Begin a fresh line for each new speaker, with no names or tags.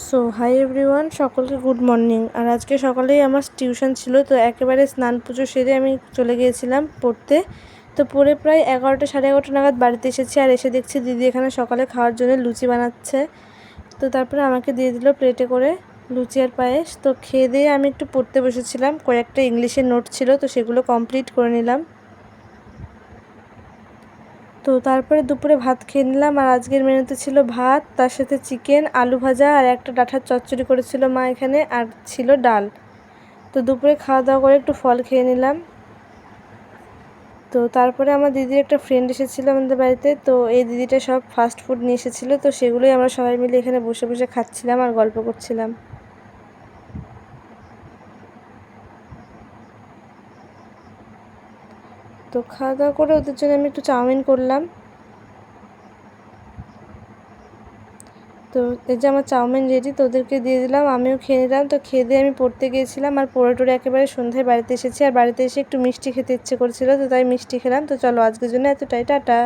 So hi everyone, সকলকে good morning. আর আজকে সকালেই আমার টিউশন ছিল, তো একেবারে স্নান পুজো সেরে আমি চলে গিয়েছিলাম পড়তে। তো পড়ে প্রায় 11টা সাড়ে 11টা নাগাদ বাড়িতে এসেছি, আর এসে দেখছি দিদি এখানে সকালে খাওয়ার জন্য লুচি বানাচ্ছে। তো তারপরে আমাকে দিয়ে দিল প্লেটে করে লুচি আর পায়েস। তো খেয়ে দিয়ে আমি একটু পড়তে বসেছিলাম, কয়েকটা ইংলিশের নোট ছিল, তো সেগুলো কমপ্লিট করে নিলাম। তো তারপরে দুপুরে ভাত খেয়ে নিলাম, আর আজকের মেনুতে ছিল ভাত, তার সাথে চিকেন, আলু ভাজা আর একটা ডাঁটার চচ্চড়ি করেছিল মা এখানে, আর ছিল ডাল। তো দুপুরে খাওয়া দাওয়া করে একটু ফল খেয়ে নিলাম। তো তারপরে আমার দিদির একটা ফ্রেন্ড এসেছিলো আমাদের বাড়িতে, তো এই দিদিটা সব ফাস্ট ফুড নিয়ে এসেছিলো, তো সেগুলোই আমরা সবাই মিলে এখানে বসে বসে খাচ্ছিলাম আর গল্প করছিলাম। তো খাওয়া দাওয়া করে ওদের জন্য আমি একটু চাউমিন করলাম। তো এই যে আমার চাউমিন রেডি, তো ওদেরকে দিয়ে দিলাম, আমিও খেয়ে নিলাম। তো খেয়ে দিয়ে আমি পড়তে গিয়েছিলাম, আর পড়ে টড়ে একেবারে সন্ধ্যায় বাড়িতে এসেছি, আর বাড়িতে এসে একটু মিষ্টি খেতে ইচ্ছে করছিল, তো তাই মিষ্টি খেলাম। তো চলো আজকের জন্য এতটাই, টাটা।